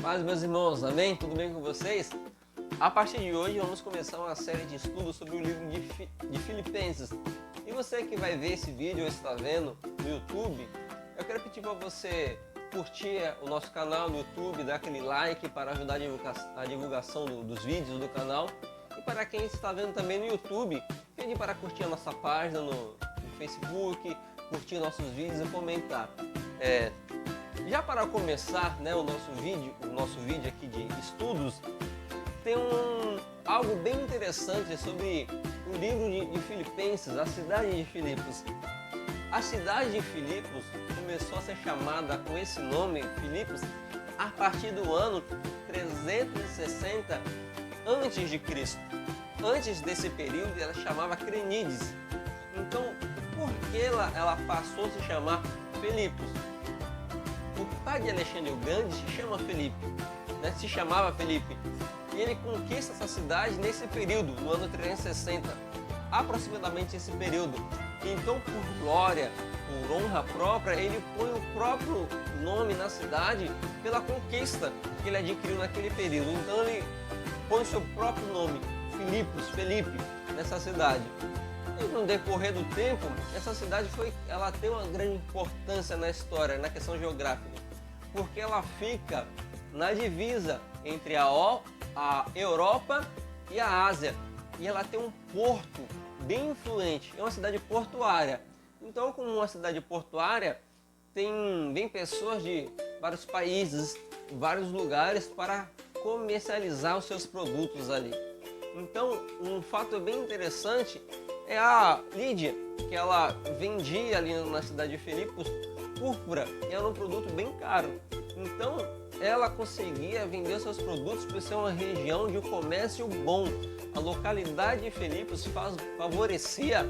Paz, meus irmãos, amém? Tudo bem com vocês? A partir de hoje vamos começar uma série de estudos sobre o livro de Filipenses. E você que vai ver esse vídeo ou está vendo no YouTube, eu quero pedir para você curtir o nosso canal no YouTube, dar aquele like para ajudar a divulgação dos vídeos do canal. E para quem está vendo também no YouTube, pedir para curtir a nossa página no Facebook, curtir nossos vídeos e comentar. Já para começar, né, o nosso vídeo aqui de estudos, tem algo bem interessante sobre o livro de Filipenses, a cidade de Filipos. A cidade de Filipos começou a ser chamada com esse nome, Filipos, a partir do ano 360 a.C. Antes desse período, ela chamava Crenides. Então, por que ela passou a se chamar Filipos? O pai de Alexandre o Grande se chama Filipe, né? Se chamava Filipe. E ele conquista essa cidade nesse período, no ano 360, aproximadamente esse período. Então, por glória, por honra própria, ele põe o próprio nome na cidade pela conquista que ele adquiriu naquele período. Então, ele põe o seu próprio nome, Filipos, Felipe, nessa cidade. E no decorrer do tempo, essa cidade ela tem uma grande importância na história, na questão geográfica, porque ela fica na divisa entre a Europa e a Ásia, e ela tem um porto bem influente, é uma cidade portuária. Então, como uma cidade portuária, vem pessoas de vários países, vários lugares para comercializar os seus produtos ali. Então, um fato bem interessante é a Lídia, que ela vendia ali na cidade de Filipos púrpura, e era um produto bem caro. Então, ela conseguia vender seus produtos por ser uma região de um comércio bom. A localidade de Filipos favorecia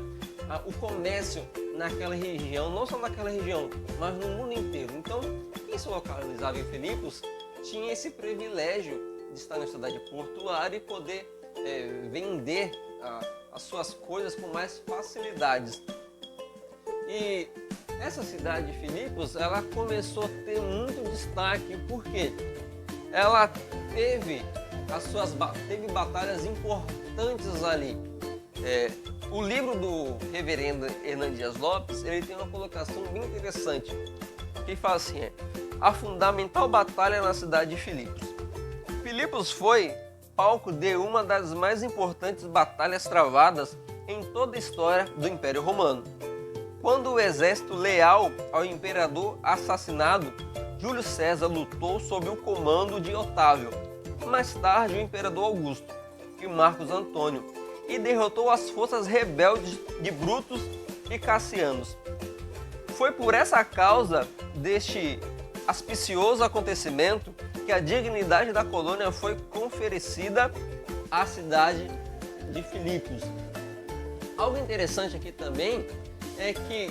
o comércio naquela região, não só naquela região, mas no mundo inteiro. Então, quem se localizava em Filipos tinha esse privilégio de estar na cidade portuária e poder vender as suas coisas com mais facilidades. E essa cidade de Filipos, ela começou a ter muito destaque porque ela teve batalhas importantes ali. O livro do reverendo Hernando Dias Lopes, ele tem uma colocação bem interessante, que fala assim: a fundamental batalha na cidade de Filipos. Filipos foi palco de uma das mais importantes batalhas travadas em toda a história do Império Romano. Quando o exército leal ao imperador assassinado, Júlio César lutou sob o comando de Otávio, mais tarde o imperador Augusto e Marcos Antônio, e derrotou as forças rebeldes de Brutus e Cassianos. Foi por essa causa deste auspicioso acontecimento que a dignidade da colônia foi conferida à cidade de Filipos. Algo interessante aqui também é que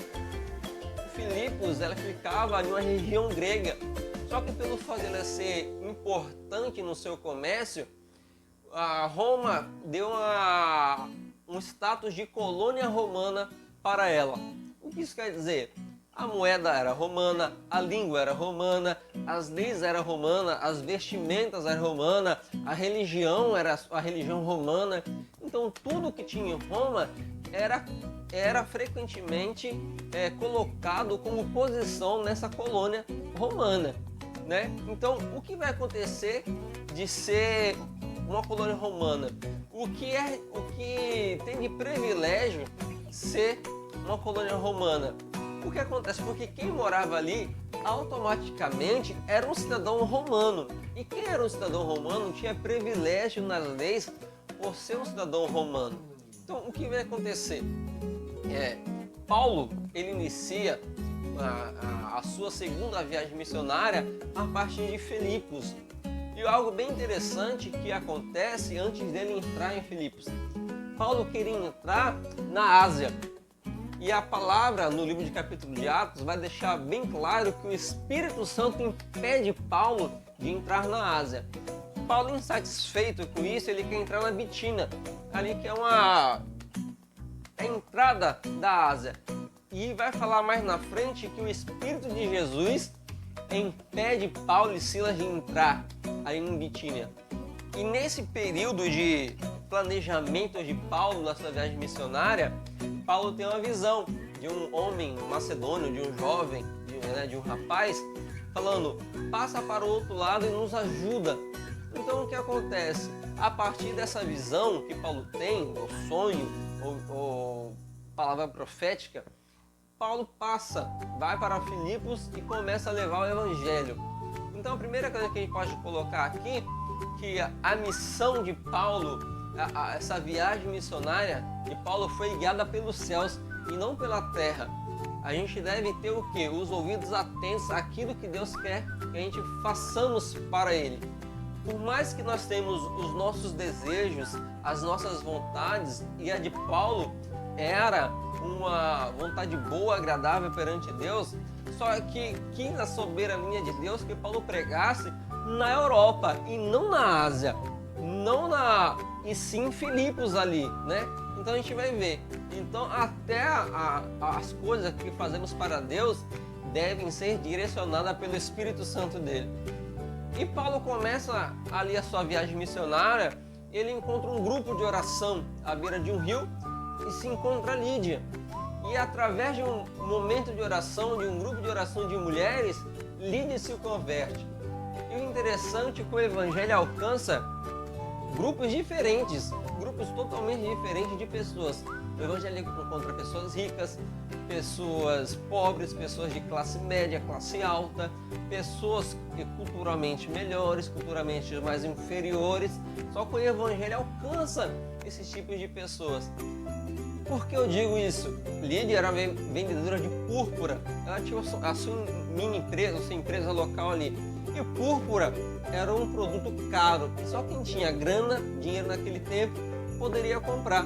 Filipos ela ficava em uma região grega, só que pelo fato de ela ser importante no seu comércio, a Roma deu um status de colônia romana para ela. O que isso quer dizer? A moeda era romana, a língua era romana, as leis eram romanas, as vestimentas eram romanas, a religião era a religião romana. Então tudo que tinha em Roma era frequentemente colocado como posição nessa colônia romana, né? Então o que vai acontecer de ser uma colônia romana? O que tem de privilégio ser uma colônia romana? O que acontece? Porque quem morava ali automaticamente era um cidadão romano. E quem era um cidadão romano tinha privilégio nas leis por ser um cidadão romano. Então, o que vai acontecer? Paulo, ele inicia a sua segunda viagem missionária a partir de Filipos. E algo bem interessante que acontece antes dele entrar em Filipos. Paulo queria entrar na Ásia. E a palavra no livro de capítulo de Atos vai deixar bem claro que o Espírito Santo impede Paulo de entrar na Ásia. Paulo, insatisfeito com isso, ele quer entrar na Bitínia, ali que é a entrada da Ásia. E vai falar mais na frente que o Espírito de Jesus impede Paulo e Silas de entrar aí em Bitínia. E nesse período de planejamento de Paulo na sua viagem missionária, Paulo tem uma visão de um homem macedônio, de um jovem, de um rapaz, falando: passa para o outro lado e nos ajuda. Então o que acontece? A partir dessa visão que Paulo tem, ou sonho, ou palavra profética, Paulo vai para Filipos e começa a levar o evangelho. Então a primeira coisa que a gente pode colocar aqui, que a missão de Paulo, essa viagem missionária de Paulo foi guiada pelos céus e não pela terra. A gente deve ter o quê? Os ouvidos atentos àquilo que Deus quer que a gente façamos para Ele. Por mais que nós temos os nossos desejos, as nossas vontades, e a de Paulo era uma vontade boa, agradável perante Deus, só que na soberania de Deus que Paulo pregasse na Europa e não na Ásia, e sim em Filipos ali, né? Então a gente vai ver. Então até as coisas que fazemos para Deus devem ser direcionadas pelo Espírito Santo dele. E Paulo começa ali a sua viagem missionária, ele encontra um grupo de oração à beira de um rio e se encontra Lídia. E através de um momento de oração, de um grupo de oração de mulheres, Lídia se converte. E o interessante é que o evangelho alcança grupos diferentes, grupos totalmente diferentes de pessoas. O evangelho encontra pessoas ricas, pessoas pobres, pessoas de classe média, classe alta, pessoas culturalmente melhores, culturalmente mais inferiores. Só que o evangelho alcança esses tipos de pessoas. Por que eu digo isso? Lídia era vendedora de púrpura. Ela tinha a sua mini empresa, a sua empresa local ali. E púrpura era um produto caro. E só quem tinha grana, dinheiro naquele tempo, poderia comprar.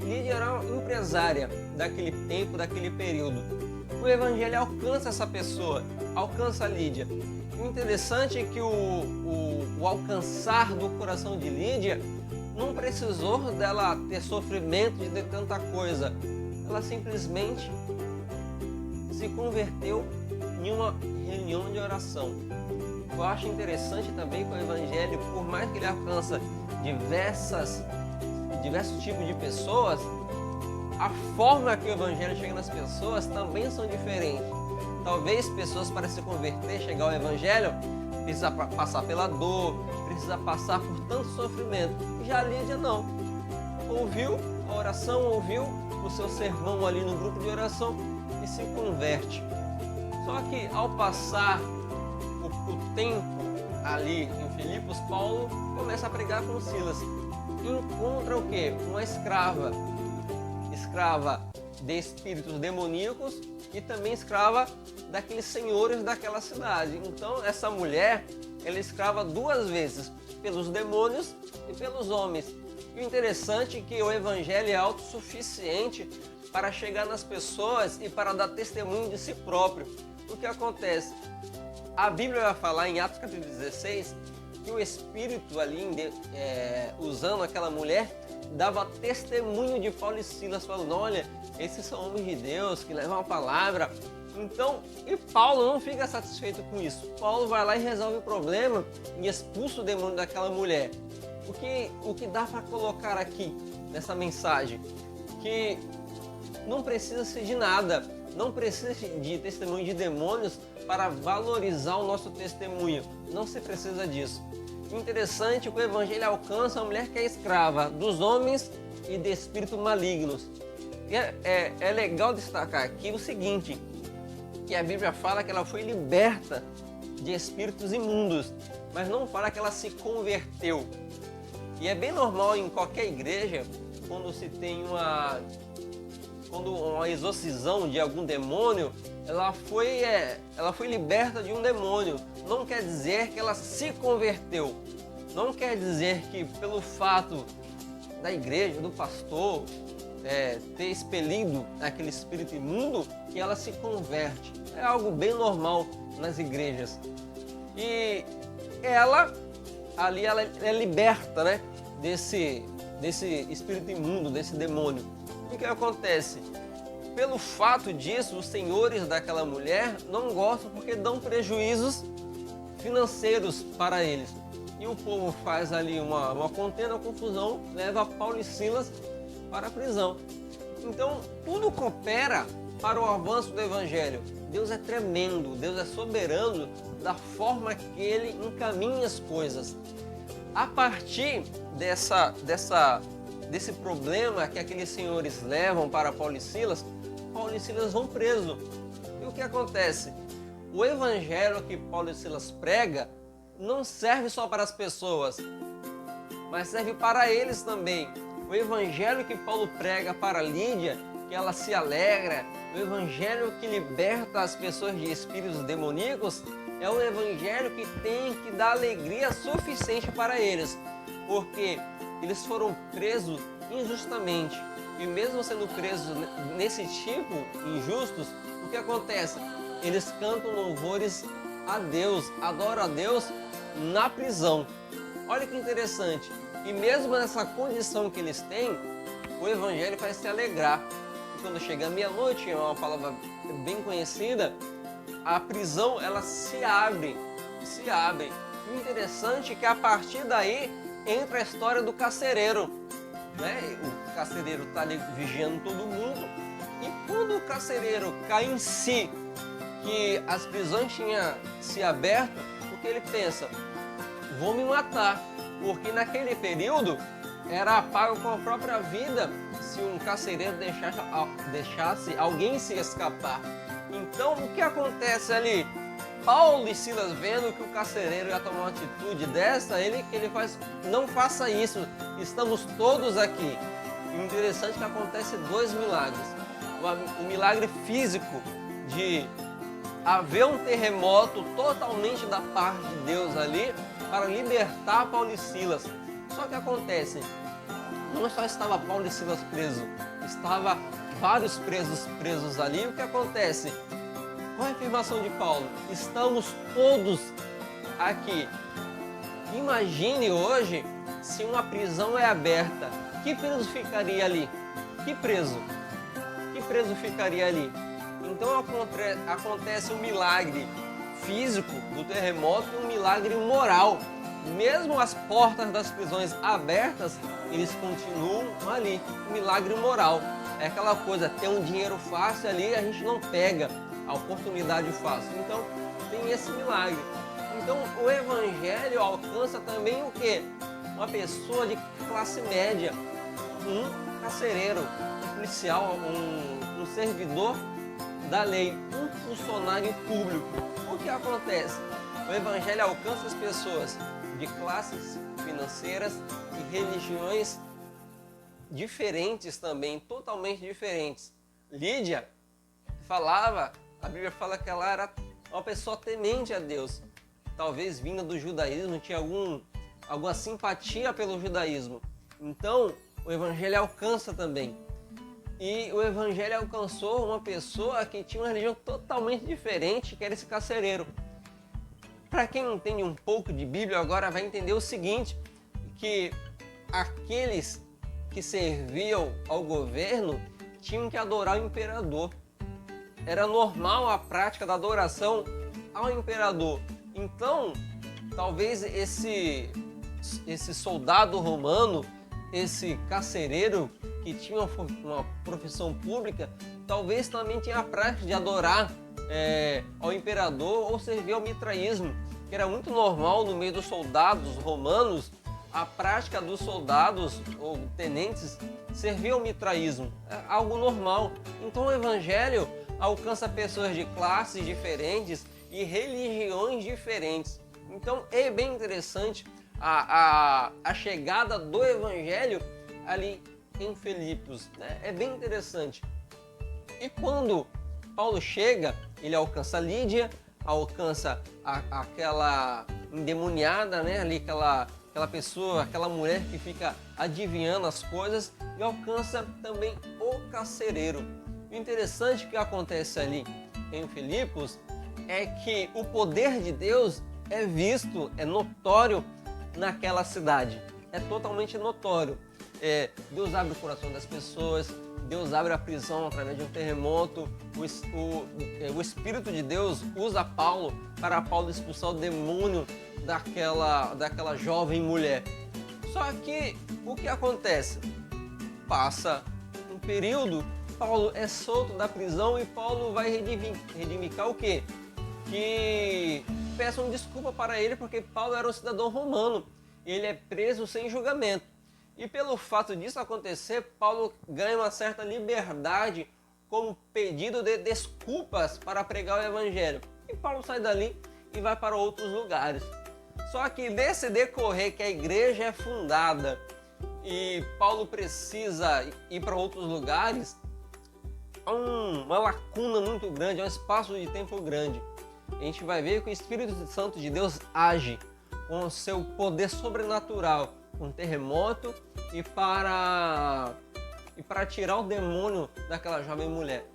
Lídia era uma empresária daquele tempo, daquele período. O evangelho alcança essa pessoa, alcança a Lídia. O interessante é que o alcançar do coração de Lídia não precisou dela ter sofrimento, de ter tanta coisa. Ela simplesmente se converteu em uma reunião de oração. Eu acho interessante também que o evangelho, por mais que ele alcança diversos tipos de pessoas, a forma que o evangelho chega nas pessoas também são diferentes. Talvez pessoas para se converter, chegar ao evangelho, precisa passar pela dor, precisa passar por tanto sofrimento. Já a Lídia não. Ouviu a oração, ouviu o seu sermão ali no grupo de oração e se converte. Só que ao passar o tempo ali em Filipos, Paulo começa a pregar com Silas. Encontra o quê? Uma escrava de espíritos demoníacos e também escrava daqueles senhores daquela cidade. Então essa mulher, ela é escrava duas vezes, pelos demônios e pelos homens. E o interessante é que o evangelho é autossuficiente para chegar nas pessoas e para dar testemunho de si próprio. O que acontece? A Bíblia vai falar em Atos capítulo 16 que o Espírito ali, usando aquela mulher, dava testemunho de Paulo e Silas, falando: olha, esses são homens de Deus que levam a palavra. Então, e Paulo não fica satisfeito com isso. Paulo vai lá e resolve o problema e expulsa o demônio daquela mulher. O que dá para colocar aqui nessa mensagem? Que não precisa-se de nada, não precisa de testemunho de demônios para valorizar o nosso testemunho. Não se precisa disso. Interessante que o evangelho alcança a mulher que é escrava dos homens e de espíritos malignos. E é legal destacar aqui o seguinte, que a Bíblia fala que ela foi liberta de espíritos imundos, mas não fala que ela se converteu. E é bem normal em qualquer igreja, quando se tem uma exorcisão de algum demônio, ela foi liberta de um demônio. Não quer dizer que ela se converteu. Não quer dizer que pelo fato da igreja, do pastor, ter expelido aquele espírito imundo, que ela se converte. É algo bem normal nas igrejas. E ela é liberta, né, desse espírito imundo, desse demônio. E o que acontece? pelo fato disso, os senhores daquela mulher não gostam porque dão prejuízos financeiros para eles. E o povo faz ali uma contenda, uma confusão, leva Paulo e Silas para a prisão. Então, tudo coopera para o avanço do Evangelho. Deus é tremendo, Deus é soberano da forma que Ele encaminha as coisas. A partir desse problema que aqueles senhores levam para Paulo e Silas vão presos. E o que acontece? O Evangelho que Paulo e Silas prega não serve só para as pessoas, mas serve para eles também. O Evangelho que Paulo prega para Lídia, que ela se alegra, o Evangelho que liberta as pessoas de espíritos demoníacos, é um Evangelho que tem que dar alegria suficiente para eles, porque eles foram presos injustamente. E mesmo sendo presos nesse tipo, injustos, o que acontece? Eles cantam louvores a Deus, adoram a Deus na prisão. Olha que interessante. E mesmo nessa condição que eles têm, o Evangelho faz se alegrar. E quando chega a meia-noite, é uma palavra bem conhecida, a prisão ela se abre. E o interessante é que a partir daí entra a história do carcereiro. Né? O carcereiro está ali vigiando todo mundo. E quando o carcereiro cai em si, que as prisões tinham se aberto, o que ele pensa? Vou me matar, porque naquele período era pago com a própria vida se um carcereiro deixasse alguém se escapar. Então o que acontece ali? Paulo e Silas, vendo que o carcereiro ia tomar uma atitude dessa, ele faz, não faça isso, estamos todos aqui. E o interessante é que acontece dois milagres. O milagre físico de haver um terremoto totalmente da parte de Deus ali para libertar Paulo e Silas. Só que acontece, não só estava Paulo e Silas presos, estava vários presos ali. E o que acontece? Qual é a afirmação de Paulo? Estamos todos aqui. Imagine hoje se uma prisão é aberta. Que preso ficaria ali? Que preso ficaria ali? Então acontece um milagre físico do terremoto e um milagre moral. Mesmo as portas das prisões abertas, eles continuam ali. Um milagre moral. É aquela coisa, ter um dinheiro fácil ali, a gente não pega a oportunidade fácil. Então tem esse milagre. Então o Evangelho alcança também o quê? Uma pessoa de classe média, um carcereiro, um policial, um servidor da lei, um funcionário público. O que acontece? O Evangelho alcança as pessoas de classes financeiras e religiões diferentes também, totalmente diferentes. Lídia falava, a Bíblia fala que ela era uma pessoa temente a Deus, talvez vinda do judaísmo, tinha alguma simpatia pelo judaísmo. Então, o Evangelho alcança também. E o Evangelho alcançou uma pessoa que tinha uma religião totalmente diferente, que era esse carcereiro. Para quem entende um pouco de Bíblia agora vai entender o seguinte, que aqueles que serviam ao governo tinham que adorar o imperador. Era normal a prática da adoração ao imperador. Então, talvez esse soldado romano, esse carcereiro que tinha uma profissão pública, talvez também tinha a prática de adorar ao imperador ou servir ao mitraísmo, que era muito normal no meio dos soldados romanos. A prática dos soldados ou tenentes servir ao mitraísmo, é algo normal. Então o Evangelho alcança pessoas de classes diferentes e religiões diferentes. Então é bem interessante a chegada do Evangelho ali em Filipos, né? É bem interessante. E quando Paulo chega, ele alcança Lídia, alcança aquela endemoniada, né? Ali aquela pessoa, aquela mulher que fica adivinhando as coisas, e alcança também o carcereiro. O interessante que acontece ali em Filipos é que o poder de Deus é visto, é notório naquela cidade. É totalmente notório. Deus abre o coração das pessoas, Deus abre a prisão através de um terremoto. O Espírito de Deus usa Paulo para Paulo expulsar o demônio daquela jovem mulher. Só que o que acontece? Passa um período, Paulo é solto da prisão e Paulo vai reivindicar o quê? Que peçam desculpa para ele porque Paulo era um cidadão romano. Ele é preso sem julgamento. E pelo fato disso acontecer, Paulo ganha uma certa liberdade como pedido de desculpas para pregar o evangelho. E Paulo sai dali e vai para outros lugares. Só que nesse decorrer que a igreja é fundada e Paulo precisa ir para outros lugares, há uma lacuna muito grande, há um espaço de tempo grande. A gente vai ver que o Espírito Santo de Deus age com o seu poder sobrenatural, um terremoto e para tirar o demônio daquela jovem mulher.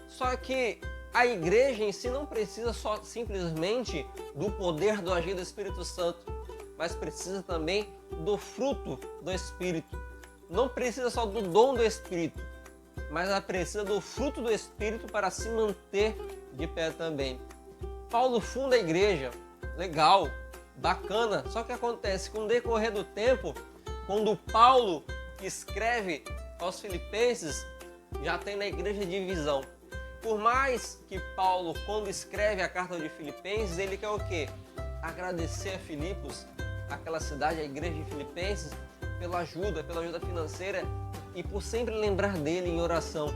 Só que a igreja em si não precisa só simplesmente do poder do agir do Espírito Santo, mas precisa também do fruto do Espírito. Não precisa só do dom do Espírito, mas ela precisa do fruto do Espírito para se manter de pé também. Paulo funda a igreja, legal, bacana, só que acontece com o decorrer do tempo, quando Paulo escreve aos Filipenses, já tem na igreja divisão. Por mais que Paulo, quando escreve a carta de Filipenses, ele quer o quê? Agradecer a Filipos, aquela cidade, a igreja de Filipenses, pela ajuda financeira e por sempre lembrar dele em oração.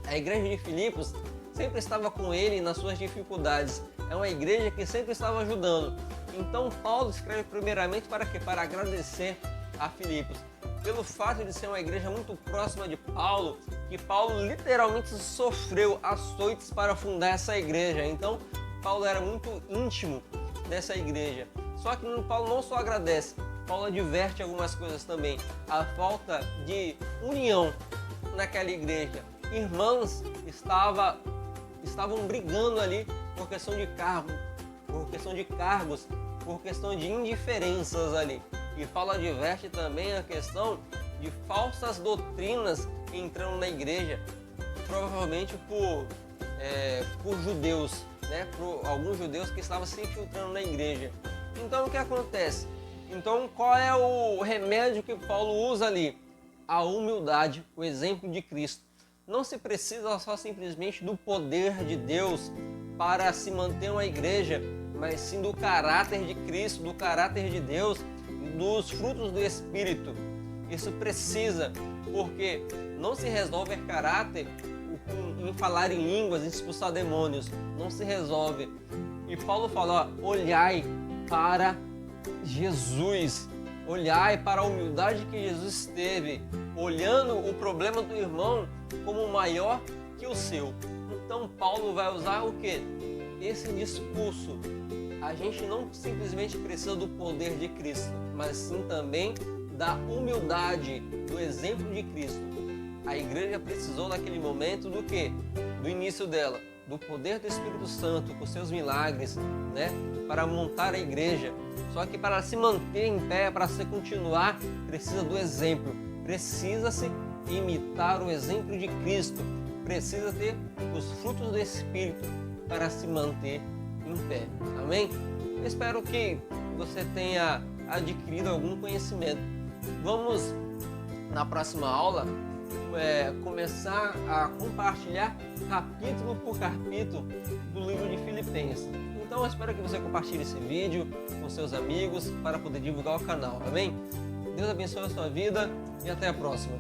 A igreja de Filipos sempre estava com ele nas suas dificuldades. É uma igreja que sempre estava ajudando. Então Paulo escreve primeiramente para quê? Para agradecer a Filipos. Pelo fato de ser uma igreja muito próxima de Paulo, que Paulo literalmente sofreu açoites para fundar essa igreja. Então Paulo era muito íntimo dessa igreja. Só que Paulo não só agradece, Paulo adverte algumas coisas também. A falta de união naquela igreja. Irmãos estavam brigando ali por questão de cargo, por questão de cargos, por questão de indiferenças ali. E Paulo adverte também a questão de falsas doutrinas entrando na igreja, provavelmente por judeus, né? Por alguns judeus que estavam se infiltrando na igreja. Então o que acontece? Então qual é o remédio que Paulo usa ali? A humildade, o exemplo de Cristo. Não se precisa só simplesmente do poder de Deus para se manter uma igreja, mas sim do caráter de Cristo, do caráter de Deus, dos frutos do Espírito. Isso precisa, porque não se resolve caráter em falar em línguas, em expulsar demônios. Não se resolve. E Paulo fala, olhai para Jesus. Olhai para a humildade que Jesus teve, olhando o problema do irmão como maior que o seu. Então Paulo vai usar o quê? Esse discurso. A gente não simplesmente precisa do poder de Cristo, mas sim também da humildade, do exemplo de Cristo. A igreja precisou naquele momento do quê? Do início dela, do poder do Espírito Santo, com seus milagres, né? Para montar a igreja. Só que para se manter em pé, para se continuar, precisa do exemplo. Precisa-se imitar o exemplo de Cristo. Precisa ter os frutos do Espírito para se manter em pé. Amém? Eu espero que você tenha adquirido algum conhecimento. Vamos, na próxima aula, começar a compartilhar capítulo por capítulo do livro de Filipenses. Então eu espero que você compartilhe esse vídeo com seus amigos para poder divulgar o canal, amém? Deus abençoe a sua vida e até a próxima.